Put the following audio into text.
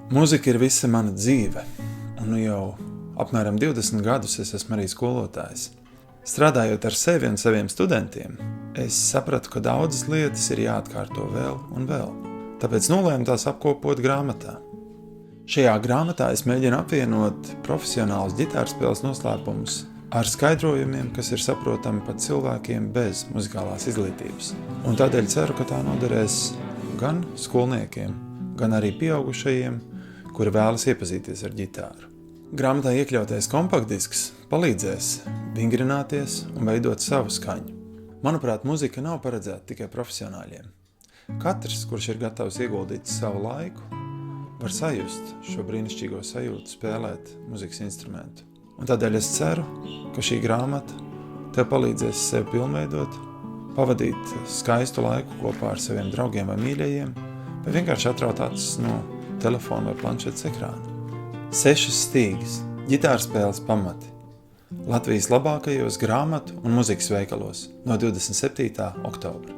Mūzika ir visa mana dzīve, un jau apmēram 20 gadus es esmu arī skolotājs. Strādājot ar sevi un saviem studentiem, es sapratu, ka daudzas lietas ir jāatkārto vēl un vēl. Tāpēc nolēmu tās apkopot grāmatā. Šajā grāmatā es mēģinu apvienot profesionālus ģitārspēles noslēpumus ar skaidrojumiem, kas ir saprotami pat cilvēkiem bez muzikālās izglītības. Un tādēļ ceru, ka tā noderēs gan skolniekiem, gan arī pieaugušajiem, kuri vēlas iepazīties ar ģitāru. Grāmatā iekļautais kompaktdisks palīdzēs vingrināties un veidot savu skaņu. Manuprāt, muzika nav paredzēta tikai profesionāļiem. Katrs, kurš ir gatavs ieguldīt savu laiku, var sajust šo brīnišķīgo sajūtu spēlēt muzikas instrumentu. Un tādēļ es ceru, ka šī grāmata tev palīdzēs sevi pilnveidot, pavadīt skaistu laiku kopā ar saviem draugiem vai mīļajiem, vai vienkārši atraut acis no telefona vai planšetes ekrāna. 6 stīgas, ģitārspēles pamati. Latvijas labākajos grāmatu un muzikas veikalos no 27. oktobra.